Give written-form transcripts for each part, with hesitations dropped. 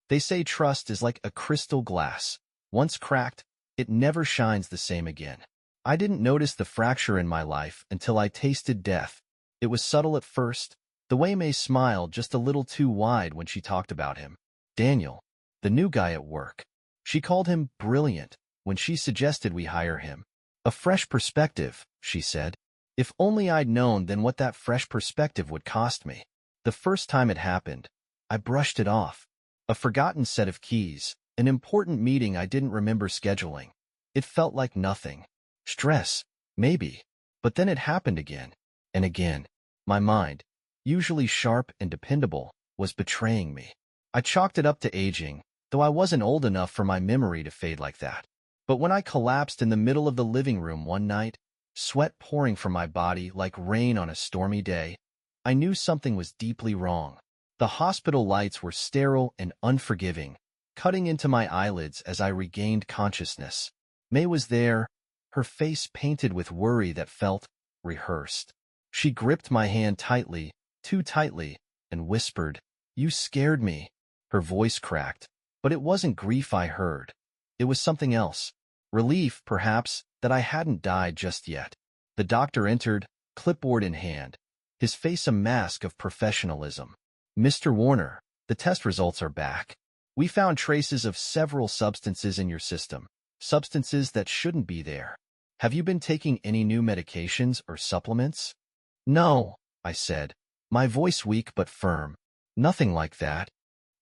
They say trust is like a crystal glass. Once cracked, it never shines the same again. I didn't notice the fracture in my life until I tasted death. It was subtle at first. The way May smiled just a little too wide when she talked about him. Daniel, the new guy at work. She called him brilliant when she suggested we hire him. A fresh perspective, she said. If only I'd known then what that fresh perspective would cost me. The first time it happened, I brushed it off. A forgotten set of keys, an important meeting I didn't remember scheduling. It felt like nothing. Stress, maybe. But then it happened again and again. My mind, usually sharp and dependable, was betraying me. I chalked it up to aging, though I wasn't old enough for my memory to fade like that. But when I collapsed in the middle of the living room one night, sweat pouring from my body like rain on a stormy day, I knew something was deeply wrong. The hospital lights were sterile and unforgiving, cutting into my eyelids as I regained consciousness. May was there, her face painted with worry that felt rehearsed. She gripped my hand tightly, too tightly, and whispered, "You scared me." Her voice cracked, but it wasn't grief I heard. It was something else. Relief, perhaps, that I hadn't died just yet. The doctor entered, clipboard in hand, his face a mask of professionalism. "Mr. Warner, the test results are back. We found traces of several substances in your system, substances that shouldn't be there. Have you been taking any new medications or supplements?" "No," I said, my voice weak but firm. "Nothing like that."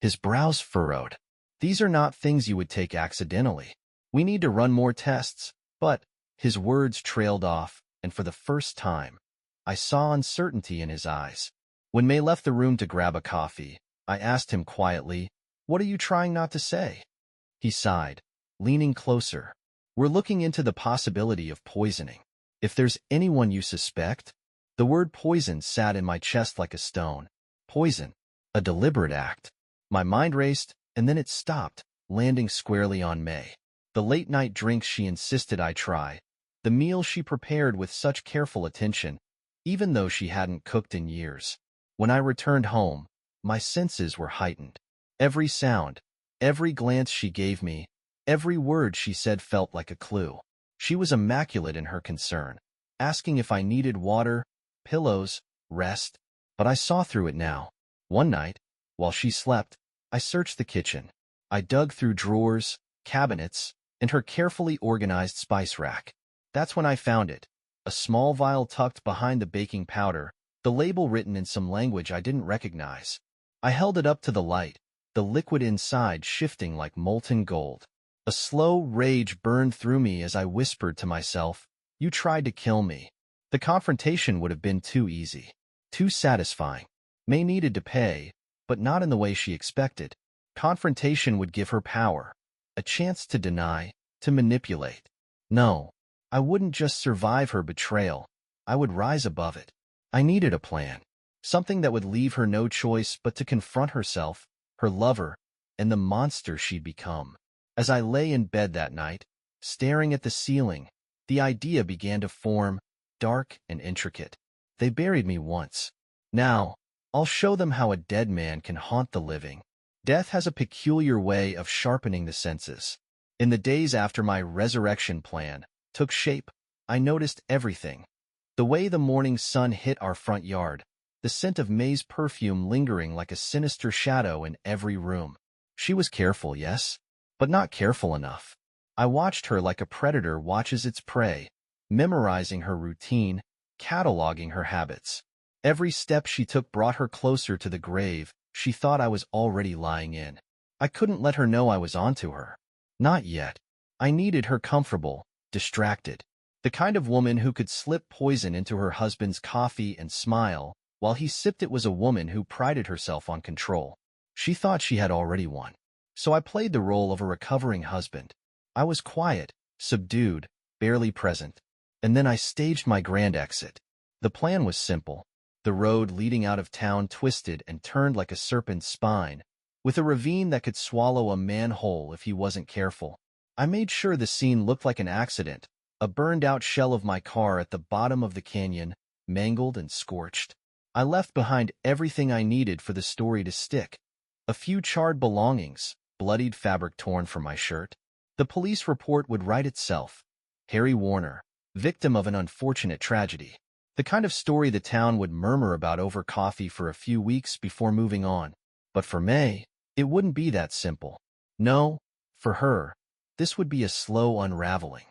His brows furrowed. "These are not things you would take accidentally. We need to run more tests." But his words trailed off, and for the first time, I saw uncertainty in his eyes. When May left the room to grab a coffee, I asked him quietly, "What are you trying not to say?" He sighed, leaning closer. "We're looking into the possibility of poisoning. If there's anyone you suspect..." The word poison sat in my chest like a stone. Poison. A deliberate act. My mind raced, and then it stopped, landing squarely on May. The late-night drinks she insisted I try. The meal she prepared with such careful attention, even though she hadn't cooked in years. When I returned home, my senses were heightened. Every sound, every glance she gave me, every word she said felt like a clue. She was immaculate in her concern, asking if I needed water, pillows, rest, but I saw through it now. One night, while she slept, I searched the kitchen. I dug through drawers, cabinets, and her carefully organized spice rack. That's when I found it. A small vial tucked behind the baking powder, the label written in some language I didn't recognize. I held it up to the light, the liquid inside shifting like molten gold. A slow rage burned through me as I whispered to myself, "You tried to kill me." The confrontation would have been too easy, too satisfying. May needed to pay, but not in the way she expected. Confrontation would give her power, a chance to deny, to manipulate. No, I wouldn't just survive her betrayal. I would rise above it. I needed a plan, something that would leave her no choice but to confront herself, her lover, and the monster she'd become. As I lay in bed that night, staring at the ceiling, the idea began to form, dark and intricate. They buried me once. Now, I'll show them how a dead man can haunt the living. Death has a peculiar way of sharpening the senses. In the days after my resurrection plan took shape, I noticed everything. The way the morning sun hit our front yard, the scent of May's perfume lingering like a sinister shadow in every room. She was careful, yes, but not careful enough. I watched her like a predator watches its prey, memorizing her routine, cataloging her habits. Every step she took brought her closer to the grave she thought I was already lying in. I couldn't let her know I was onto her. Not yet. I needed her comfortable, distracted. The kind of woman who could slip poison into her husband's coffee and smile while he sipped it was a woman who prided herself on control. She thought she had already won. So I played the role of a recovering husband. I was quiet, subdued, barely present. And then I staged my grand exit. The plan was simple. The road leading out of town twisted and turned like a serpent's spine, with a ravine that could swallow a man whole if he wasn't careful. I made sure the scene looked like an accident, a burned-out shell of my car at the bottom of the canyon, mangled and scorched. I left behind everything I needed for the story to stick. A few charred belongings, bloodied fabric torn from my shirt. The police report would write itself. Harry Warner, victim of an unfortunate tragedy. The kind of story the town would murmur about over coffee for a few weeks before moving on. But for May, it wouldn't be that simple. No, for her, this would be a slow unraveling.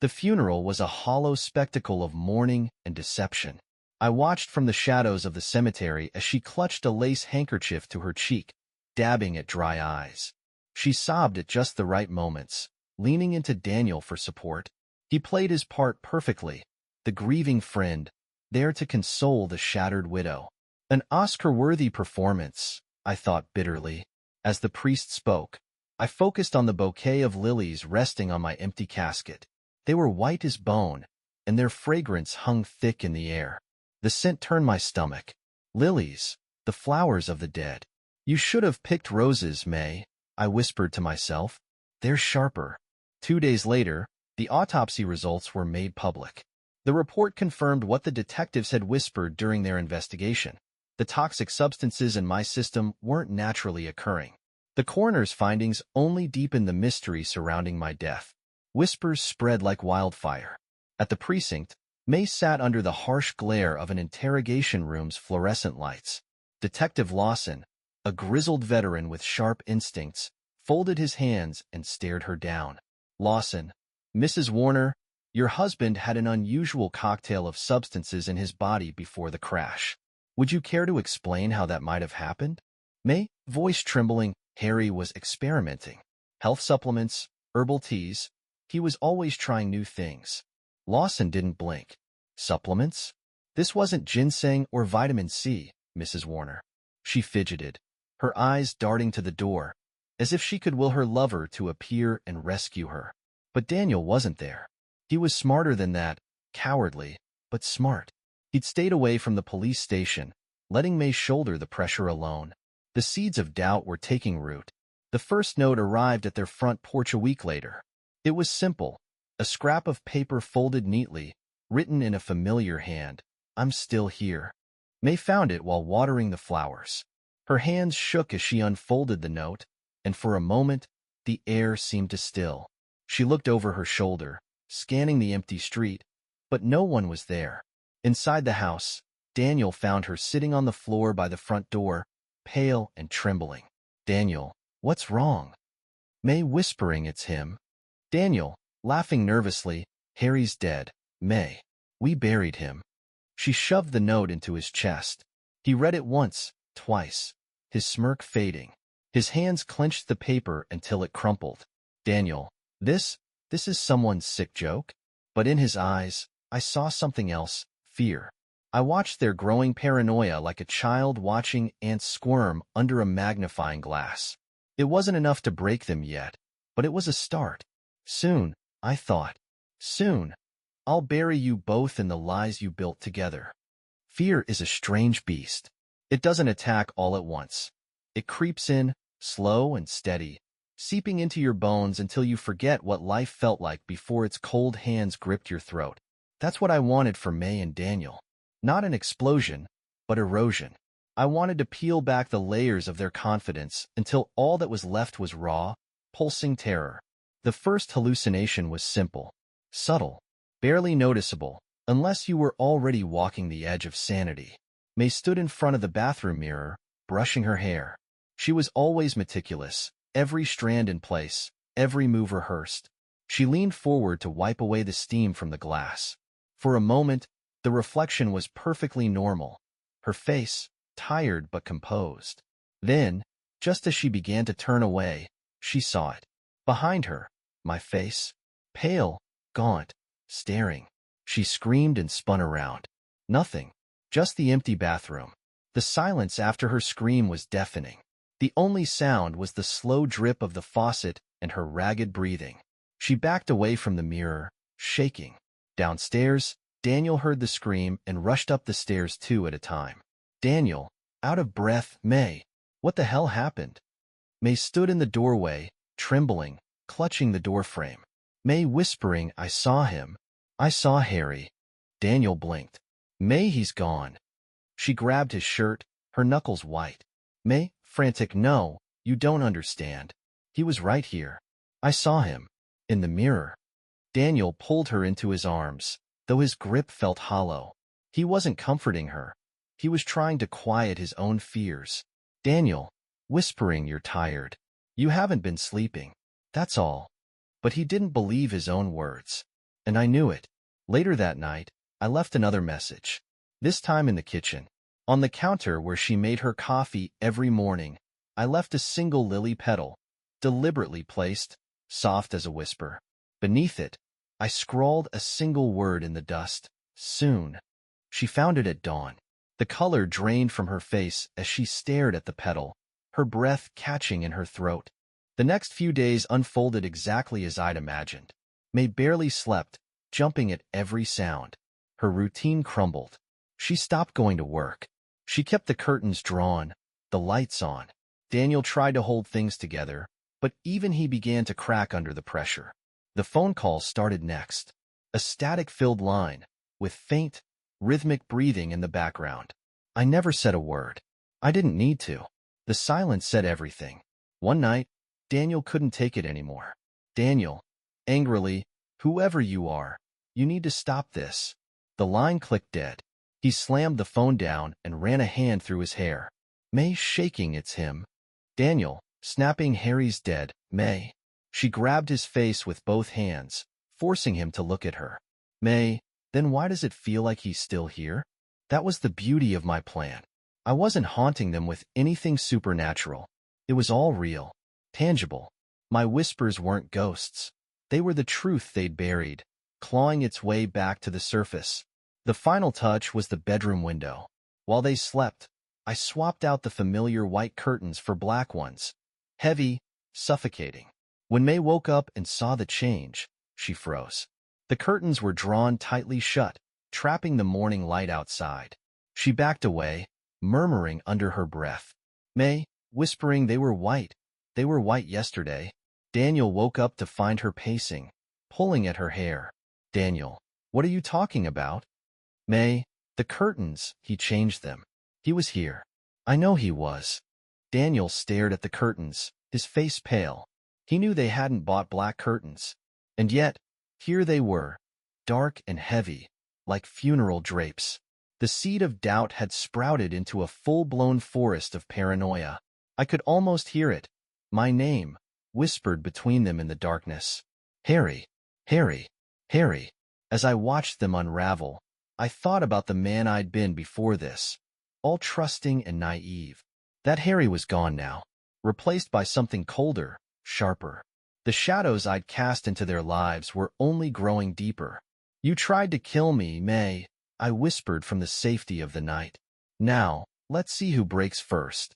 The funeral was a hollow spectacle of mourning and deception. I watched from the shadows of the cemetery as she clutched a lace handkerchief to her cheek, dabbing at dry eyes. She sobbed at just the right moments, leaning into Daniel for support. He played his part perfectly, the grieving friend, there to console the shattered widow. An Oscar-worthy performance, I thought bitterly. As the priest spoke, I focused on the bouquet of lilies resting on my empty casket. They were white as bone, and their fragrance hung thick in the air. The scent turned my stomach. Lilies, the flowers of the dead. You should have picked roses, May, I whispered to myself. They're sharper. 2 days later, the autopsy results were made public. The report confirmed what the detectives had whispered during their investigation. The toxic substances in my system weren't naturally occurring. The coroner's findings only deepened the mystery surrounding my death. Whispers spread like wildfire. At the precinct, May sat under the harsh glare of an interrogation room's fluorescent lights. Detective Lawson, a grizzled veteran with sharp instincts, folded his hands and stared her down. Lawson, Mrs. Warner, your husband had an unusual cocktail of substances in his body before the crash. Would you care to explain how that might have happened? May, voice trembling, Harry was experimenting. Health supplements, herbal teas. He was always trying new things. Lawson didn't blink. Supplements? This wasn't ginseng or vitamin C, Mrs. Warner. She fidgeted, her eyes darting to the door, as if she could will her lover to appear and rescue her. But Daniel wasn't there. He was smarter than that, cowardly, but smart. He'd stayed away from the police station, letting May shoulder the pressure alone. The seeds of doubt were taking root. The first note arrived at their front porch a week later. It was simple, a scrap of paper folded neatly, written in a familiar hand. I'm still here. May found it while watering the flowers. Her hands shook as she unfolded the note, and for a moment, the air seemed to still. She looked over her shoulder, scanning the empty street, but no one was there. Inside the house, Daniel found her sitting on the floor by the front door, pale and trembling. Daniel, what's wrong? May whispering it's him. Daniel, laughing nervously, Harry's dead. May, we buried him. She shoved the note into his chest. He read it once, twice, his smirk fading. His hands clenched the paper until it crumpled. Daniel, this is someone's sick joke? But in his eyes, I saw something else, fear. I watched their growing paranoia like a child watching ants squirm under a magnifying glass. It wasn't enough to break them yet, but it was a start. Soon, I thought, soon, I'll bury you both in the lies you built together. Fear is a strange beast. It doesn't attack all at once. It creeps in, slow and steady, seeping into your bones until you forget what life felt like before its cold hands gripped your throat. That's what I wanted for May and Daniel. Not an explosion, but erosion. I wanted to peel back the layers of their confidence until all that was left was raw, pulsing terror. The first hallucination was simple, subtle, barely noticeable, unless you were already walking the edge of sanity. May stood in front of the bathroom mirror, brushing her hair. She was always meticulous, every strand in place, every move rehearsed. She leaned forward to wipe away the steam from the glass. For a moment, the reflection was perfectly normal, her face, tired but composed. Then, just as she began to turn away, she saw it. Behind her, my face, pale, gaunt, staring. She screamed and spun around. Nothing, just the empty bathroom. The silence after her scream was deafening. The only sound was the slow drip of the faucet and her ragged breathing. She backed away from the mirror, shaking. Downstairs, Daniel heard the scream and rushed up the stairs 2 at a time. Daniel, out of breath, May, what the hell happened? May stood in the doorway, trembling, clutching the doorframe. May whispering, I saw him. I saw Harry. Daniel blinked. May, he's gone. She grabbed his shirt, her knuckles white. May, Frantic, no, you don't understand. He was right here. I saw him. In the mirror. Daniel pulled her into his arms, though his grip felt hollow. He wasn't comforting her. He was trying to quiet his own fears. Daniel, whispering, you're tired. You haven't been sleeping. That's all. But he didn't believe his own words. And I knew it. Later that night, I left another message. This time in the kitchen. On the counter where she made her coffee every morning, I left a single lily petal, deliberately placed, soft as a whisper. Beneath it, I scrawled a single word in the dust. Soon. She found it at dawn. The color drained from her face as she stared at the petal, her breath catching in her throat. The next few days unfolded exactly as I'd imagined. May barely slept, jumping at every sound. Her routine crumbled. She stopped going to work. She kept the curtains drawn, the lights on. Daniel tried to hold things together, but even he began to crack under the pressure. The phone calls started next. A static-filled line, with faint, rhythmic breathing in the background. I never said a word. I didn't need to. The silence said everything. One night, Daniel couldn't take it anymore. Daniel, angrily, whoever you are, you need to stop this. The line clicked dead. He slammed the phone down and ran a hand through his hair. May, shaking, it's him. Daniel, snapping, Harry's dead. May. She grabbed his face with both hands, forcing him to look at her. May, then why does it feel like he's still here? That was the beauty of my plan. I wasn't haunting them with anything supernatural. It was all real, tangible. My whispers weren't ghosts. They were the truth they'd buried, clawing its way back to the surface. The final touch was the bedroom window. While they slept, I swapped out the familiar white curtains for black ones. Heavy, suffocating. When May woke up and saw the change, she froze. The curtains were drawn tightly shut, trapping the morning light outside. She backed away, murmuring under her breath. May, whispering, they were white. They were white yesterday. Daniel woke up to find her pacing, pulling at her hair. Daniel, what are you talking about? May, the curtains, he changed them. He was here. I know he was. Daniel stared at the curtains, his face pale. He knew they hadn't bought black curtains. And yet, here they were, dark and heavy, like funeral drapes. The seed of doubt had sprouted into a full-blown forest of paranoia. I could almost hear it. My name, whispered between them in the darkness. Harry, Harry, Harry. As I watched them unravel, I thought about the man I'd been before this, all trusting and naive. That Harry was gone now, replaced by something colder, sharper. The shadows I'd cast into their lives were only growing deeper. You tried to kill me, May, I whispered from the safety of the night. Now, let's see who breaks first.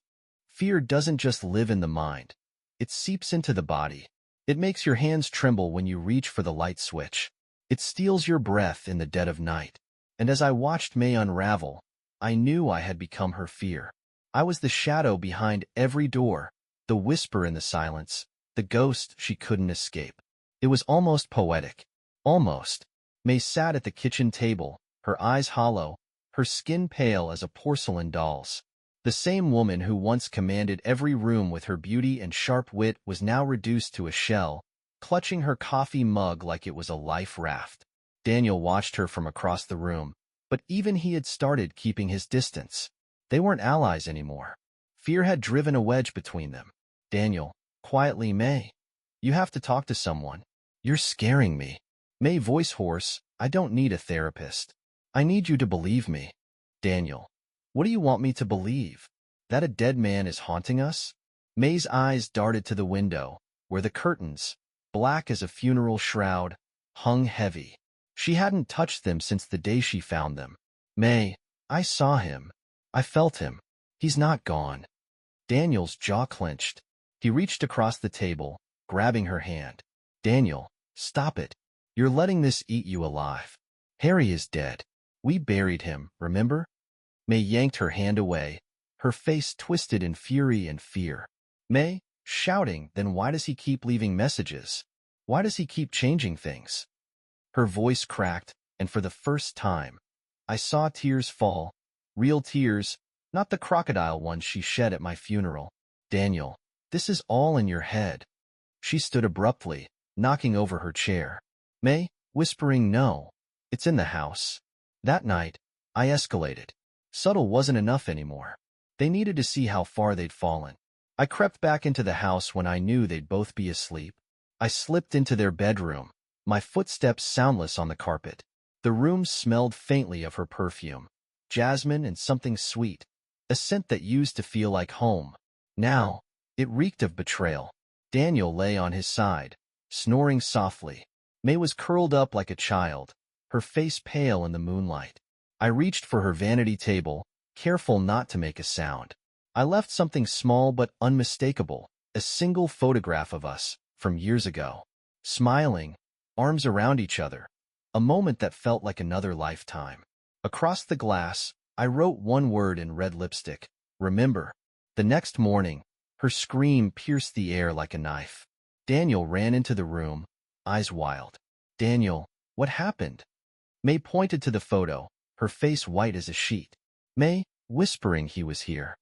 Fear doesn't just live in the mind. It seeps into the body. It makes your hands tremble when you reach for the light switch. It steals your breath in the dead of night. And as I watched May unravel, I knew I had become her fear. I was the shadow behind every door, the whisper in the silence, the ghost she couldn't escape. It was almost poetic. Almost. May sat at the kitchen table, her eyes hollow, her skin pale as a porcelain doll's. The same woman who once commanded every room with her beauty and sharp wit was now reduced to a shell, clutching her coffee mug like it was a life raft. Daniel watched her from across the room, but even he had started keeping his distance. They weren't allies anymore. Fear had driven a wedge between them. Daniel, quietly, May, you have to talk to someone. You're scaring me. May, voice hoarse, I don't need a therapist. I need you to believe me. Daniel, what do you want me to believe? That a dead man is haunting us? May's eyes darted to the window, where the curtains, black as a funeral shroud, hung heavy. She hadn't touched them since the day she found them. May, I saw him. I felt him. He's not gone. Daniel's jaw clenched. He reached across the table, grabbing her hand. Daniel, stop it. You're letting this eat you alive. Harry is dead. We buried him, remember? May yanked her hand away, her face twisted in fury and fear. May, shouting, then why does he keep leaving messages? Why does he keep changing things? Her voice cracked, and for the first time, I saw tears fall. Real tears, not the crocodile ones she shed at my funeral. Daniel, this is all in your head. She stood abruptly, knocking over her chair. May, whispering no. It's in the house. That night, I escalated. Subtle wasn't enough anymore. They needed to see how far they'd fallen. I crept back into the house when I knew they'd both be asleep. I slipped into their bedroom, my footsteps soundless on the carpet. The room smelled faintly of her perfume, jasmine and something sweet, a scent that used to feel like home. Now, it reeked of betrayal. Daniel lay on his side, snoring softly. May was curled up like a child, her face pale in the moonlight. I reached for her vanity table, careful not to make a sound. I left something small but unmistakable, a single photograph of us from years ago. Smiling, arms around each other, a moment that felt like another lifetime. Across the glass, I wrote one word in red lipstick, remember. The next morning, her scream pierced the air like a knife. Daniel ran into the room, eyes wild. Daniel, what happened? May pointed to the photo, her face white as a sheet. May, whispering he was here.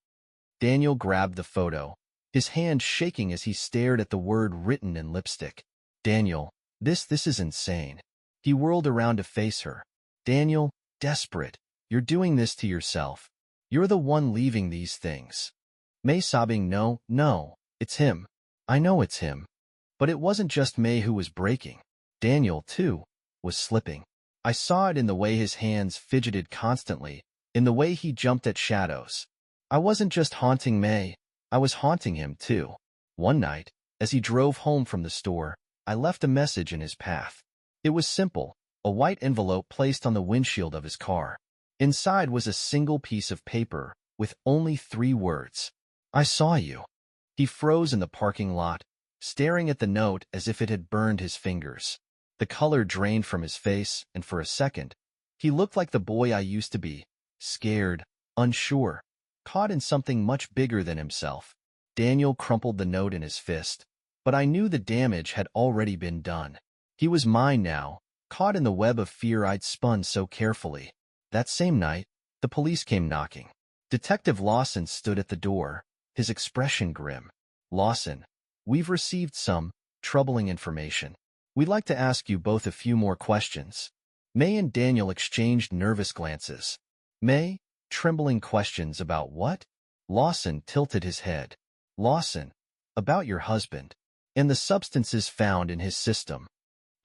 Daniel grabbed the photo, his hand shaking as he stared at the word written in lipstick. Daniel, this is insane. He whirled around to face her. Daniel, desperate, you're doing this to yourself. You're the one leaving these things. May sobbing, no, it's him. I know it's him. But it wasn't just May who was breaking. Daniel, too, was slipping. I saw it in the way his hands fidgeted constantly, in the way he jumped at shadows. I wasn't just haunting May, I was haunting him, too. One night, as he drove home from the store, I left a message in his path. It was simple, a white envelope placed on the windshield of his car. Inside was a single piece of paper, with only 3 words. I saw you. He froze in the parking lot, staring at the note as if it had burned his fingers. The color drained from his face, and for a second, he looked like the boy I used to be, scared, unsure, caught in something much bigger than himself. Daniel crumpled the note in his fist, but I knew the damage had already been done. He was mine now, caught in the web of fear I'd spun so carefully. That same night, the police came knocking. Detective Lawson stood at the door, his expression grim. Lawson, we've received some troubling information. We'd like to ask you both a few more questions. May and Daniel exchanged nervous glances. May, trembling questions about what? Lawson tilted his head. Lawson, about your husband, and the substances found in his system.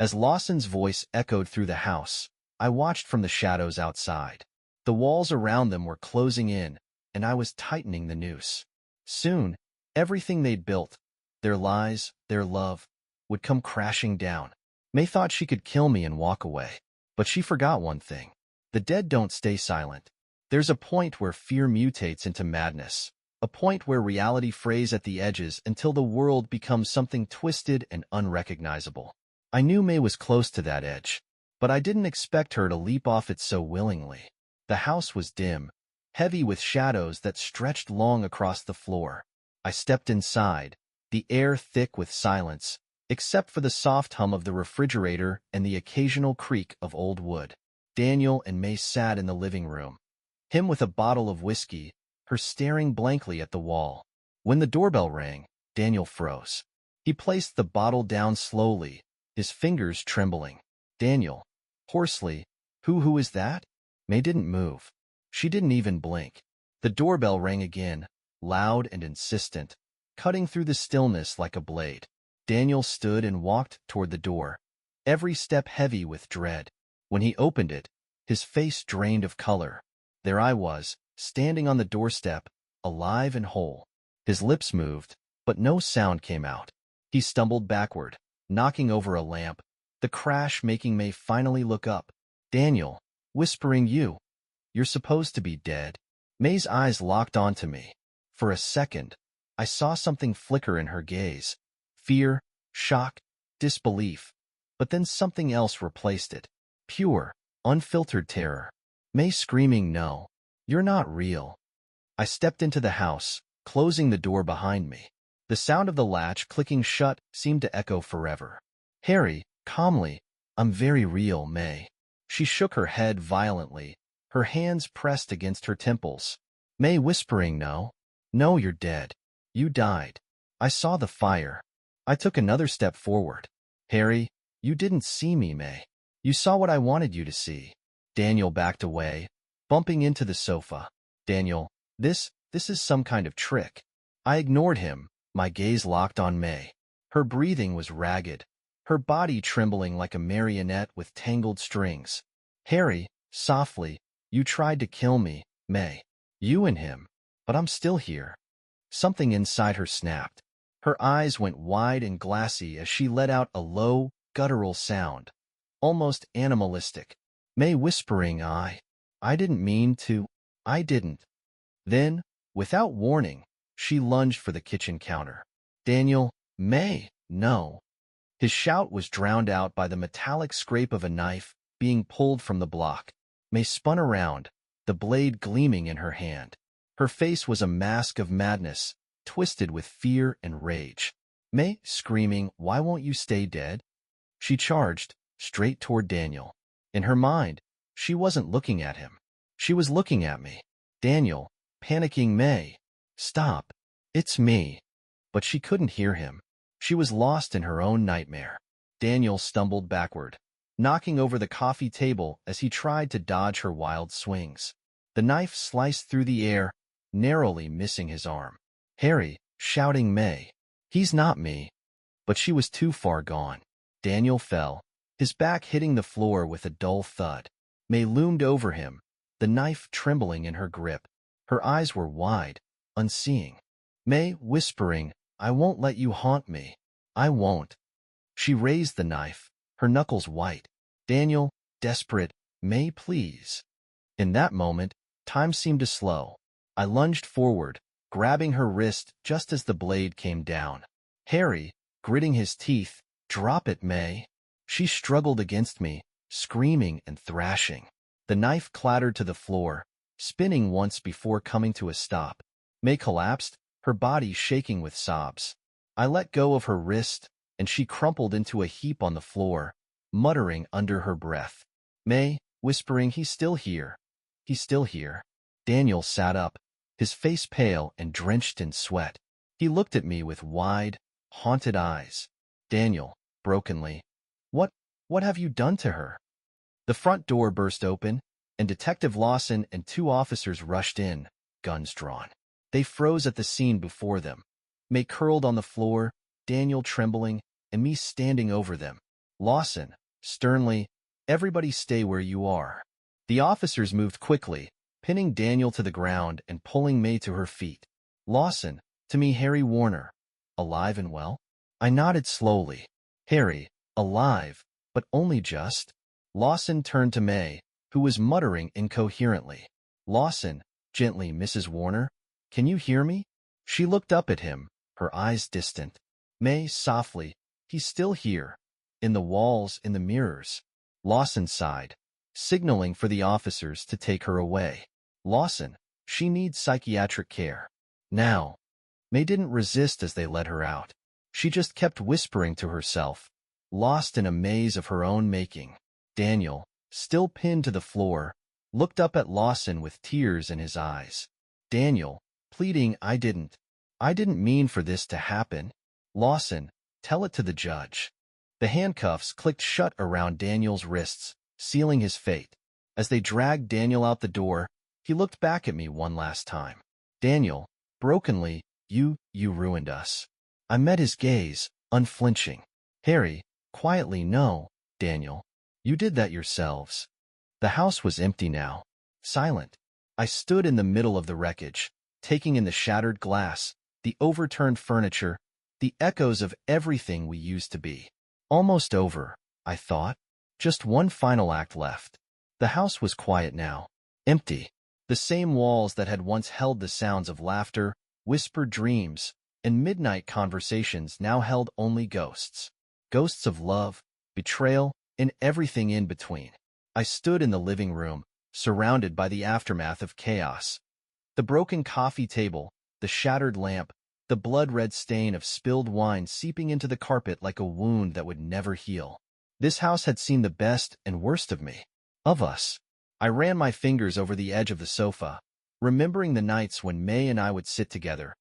As Lawson's voice echoed through the house, I watched from the shadows outside. The walls around them were closing in, and I was tightening the noose. Soon, everything they'd built, their lies, their love, would come crashing down. May thought she could kill me and walk away. But she forgot one thing. The dead don't stay silent. There's a point where fear mutates into madness. A point where reality frays at the edges until the world becomes something twisted and unrecognizable. I knew May was close to that edge, but I didn't expect her to leap off it so willingly. The house was dim, heavy with shadows that stretched long across the floor. I stepped inside, the air thick with silence, except for the soft hum of the refrigerator and the occasional creak of old wood. Daniel and May sat in the living room, him with a bottle of whiskey, her staring blankly at the wall. When the doorbell rang, Daniel froze. He placed the bottle down slowly, his fingers trembling. Daniel, hoarsely, who is that? May didn't move. She didn't even blink. The doorbell rang again, loud and insistent, cutting through the stillness like a blade. Daniel stood and walked toward the door, every step heavy with dread. When he opened it, his face drained of color. There I was, standing on the doorstep, alive and whole. His lips moved, but no sound came out. He stumbled backward, knocking over a lamp, the crash making May finally look up. Daniel, whispering, you're supposed to be dead. May's eyes locked onto me. For a second, I saw something flicker in her gaze. Fear, shock, disbelief. But then something else replaced it. Pure, unfiltered terror. May screaming, no, you're not real. I stepped into the house, closing the door behind me. The sound of the latch clicking shut seemed to echo forever. Harry, calmly, I'm very real, May. She shook her head violently, her hands pressed against her temples. May whispering, no, you're dead. You died. I saw the fire. I took another step forward. Harry, you didn't see me, May. You saw what I wanted you to see. Daniel backed away, bumping into the sofa. Daniel, this is some kind of trick. I ignored him, my gaze locked on May. Her breathing was ragged, her body trembling like a marionette with tangled strings. Harry, softly, you tried to kill me, May. You and him. But I'm still here. Something inside her snapped. Her eyes went wide and glassy as she let out a low, guttural sound, almost animalistic. May whispering, I didn't mean to. I didn't. Then, without warning, she lunged for the kitchen counter. Daniel, May, no. His shout was drowned out by the metallic scrape of a knife being pulled from the block. May spun around, the blade gleaming in her hand. Her face was a mask of madness, twisted with fear and rage. May, screaming, why won't you stay dead? She charged, straight toward Daniel. In her mind, she wasn't looking at him. She was looking at me. Daniel, panicking, May, stop. It's me. But she couldn't hear him. She was lost in her own nightmare. Daniel stumbled backward, knocking over the coffee table as he tried to dodge her wild swings. The knife sliced through the air, narrowly missing his arm. Harry, shouting, May, he's not me. But she was too far gone. Daniel fell, his back hitting the floor with a dull thud. May loomed over him, the knife trembling in her grip. Her eyes were wide, unseeing. May, whispering, I won't let you haunt me. I won't. She raised the knife, her knuckles white. Daniel, desperate, May, please. In that moment, time seemed to slow. I lunged forward, grabbing her wrist just as the blade came down. Harry, gritting his teeth, drop it, May. She struggled against me, screaming and thrashing. The knife clattered to the floor, spinning once before coming to a stop. May collapsed, her body shaking with sobs. I let go of her wrist, and she crumpled into a heap on the floor, muttering under her breath. May, whispering, he's still here. He's still here. Daniel sat up, his face pale and drenched in sweat. He looked at me with wide, haunted eyes. Daniel, brokenly, what have you done to her? The front door burst open, and Detective Lawson and 2 officers rushed in, guns drawn. They froze at the scene before them. May curled on the floor, Daniel trembling, and me standing over them. Lawson, sternly, everybody stay where you are. The officers moved quickly, pinning Daniel to the ground and pulling May to her feet. Lawson, to me, Harry Warner. Alive and well? I nodded slowly. Harry, alive, but only just. Lawson turned to May, who was muttering incoherently. Lawson, gently, Mrs. Warner, can you hear me? She looked up at him, her eyes distant. May, softly, he's still here. In the walls, in the mirrors. Lawson sighed, signaling for the officers to take her away. Lawson, she needs psychiatric care. Now. May didn't resist as they led her out. She just kept whispering to herself, lost in a maze of her own making. Daniel, still pinned to the floor, looked up at Lawson with tears in his eyes. Daniel, pleading, I didn't mean for this to happen. Lawson, tell it to the judge. The handcuffs clicked shut around Daniel's wrists, sealing his fate. As they dragged Daniel out the door, he looked back at me one last time. Daniel, brokenly, you ruined us. I met his gaze, unflinching. Harry, quietly, no, Daniel. You did that yourselves. The house was empty now, silent. I stood in the middle of the wreckage, taking in the shattered glass, the overturned furniture, the echoes of everything we used to be. Almost over, I thought. Just one final act left. The house was quiet now, empty. The same walls that had once held the sounds of laughter, whispered dreams, and midnight conversations now held only ghosts. Ghosts of love, betrayal, and everything in between. I stood in the living room, surrounded by the aftermath of chaos. The broken coffee table, the shattered lamp, the blood-red stain of spilled wine seeping into the carpet like a wound that would never heal. This house had seen the best and worst of me, of us. I ran my fingers over the edge of the sofa, remembering the nights when May and I would sit together,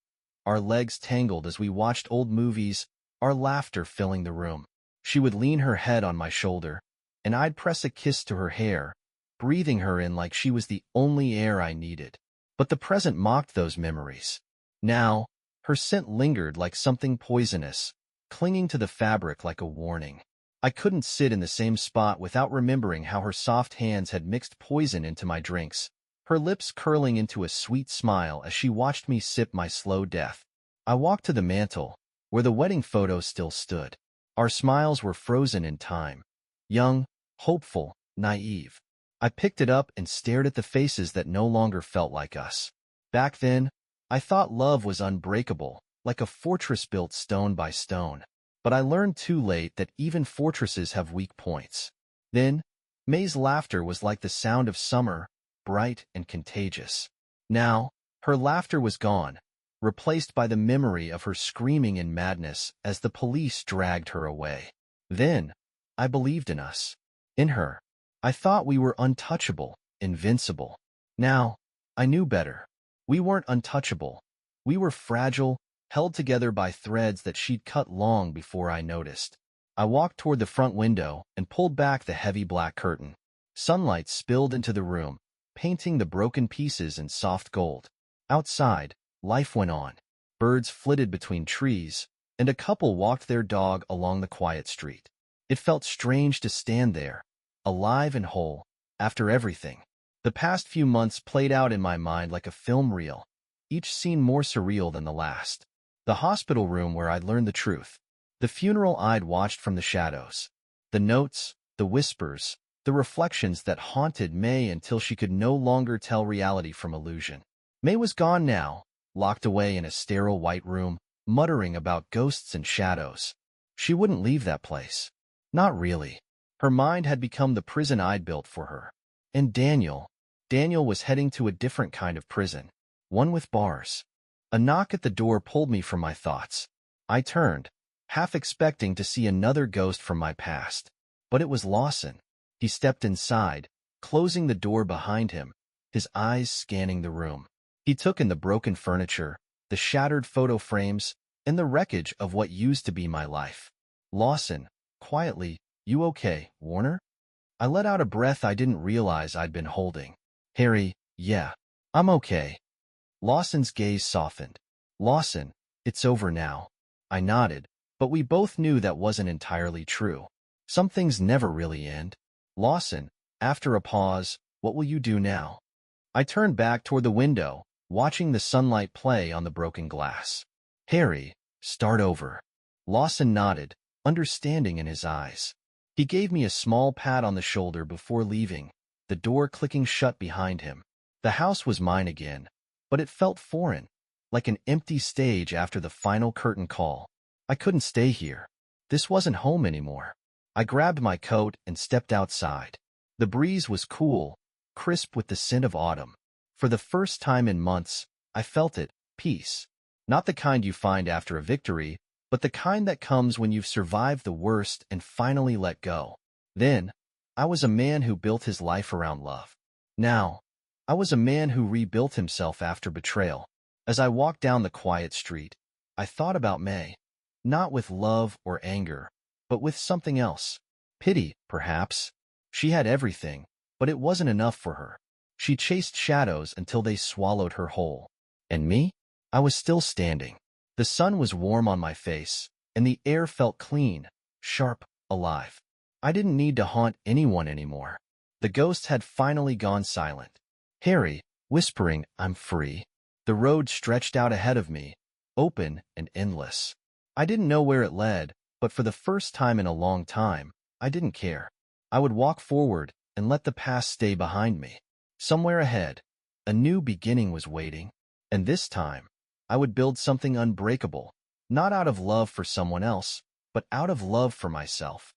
our legs tangled as we watched old movies, our laughter filling the room. She would lean her head on my shoulder, and I'd press a kiss to her hair, breathing her in like she was the only air I needed. But the present mocked those memories. Now, her scent lingered like something poisonous, clinging to the fabric like a warning. I couldn't sit in the same spot without remembering how her soft hands had mixed poison into my drinks, her lips curling into a sweet smile as she watched me sip my slow death. I walked to the mantel, where the wedding photos still stood. Our smiles were frozen in time. Young, hopeful, naive. I picked it up and stared at the faces that no longer felt like us. Back then, I thought love was unbreakable, like a fortress built stone by stone. But I learned too late that even fortresses have weak points. Then, May's laughter was like the sound of summer, bright and contagious. Now, her laughter was gone, replaced by the memory of her screaming in madness as the police dragged her away. Then, I believed in us. In her. I thought we were untouchable, invincible. Now, I knew better. We weren't untouchable. We were fragile, held together by threads that she'd cut long before I noticed. I walked toward the front window and pulled back the heavy black curtain. Sunlight spilled into the room, painting the broken pieces in soft gold. Outside, life went on. Birds flitted between trees, and a couple walked their dog along the quiet street. It felt strange to stand there, alive and whole, after everything. The past few months played out in my mind like a film reel, each scene more surreal than the last. The hospital room where I'd learned the truth. The funeral I'd watched from the shadows. The notes, the whispers, the reflections that haunted May until she could no longer tell reality from illusion. May was gone now, locked away in a sterile white room, muttering about ghosts and shadows. She wouldn't leave that place. Not really. Her mind had become the prison I'd built for her. And Daniel was heading to a different kind of prison, one with bars. A knock at the door pulled me from my thoughts. I turned, half expecting to see another ghost from my past. But it was Lawson. He stepped inside, closing the door behind him, his eyes scanning the room. He took in the broken furniture, the shattered photo frames, and the wreckage of what used to be my life. Lawson, quietly, "You okay, Warner?" I let out a breath I didn't realize I'd been holding. "Harry, yeah, I'm okay." Lawson's gaze softened. "Lawson, it's over now." I nodded, but we both knew that wasn't entirely true. Some things never really end. "Lawson," after a pause, "what will you do now?" I turned back toward the window, watching the sunlight play on the broken glass. "Harry, start over." Lawson nodded, understanding in his eyes. He gave me a small pat on the shoulder before leaving, the door clicking shut behind him. The house was mine again, but it felt foreign, like an empty stage after the final curtain call. I couldn't stay here. This wasn't home anymore. I grabbed my coat and stepped outside. The breeze was cool, crisp with the scent of autumn. For the first time in months, I felt it, peace. Not the kind you find after a victory, but the kind that comes when you've survived the worst and finally let go. Then, I was a man who built his life around love. Now, I was a man who rebuilt himself after betrayal. As I walked down the quiet street, I thought about May, not with love or anger, but with something else. Pity, perhaps. She had everything, but it wasn't enough for her. She chased shadows until they swallowed her whole. And me? I was still standing. The sun was warm on my face, and the air felt clean, sharp, alive. I didn't need to haunt anyone anymore. The ghosts had finally gone silent. Harry, whispering, "I'm free." The road stretched out ahead of me, open and endless. I didn't know where it led, but for the first time in a long time, I didn't care. I would walk forward and let the past stay behind me. Somewhere ahead, a new beginning was waiting, and this time, I would build something unbreakable, not out of love for someone else, but out of love for myself.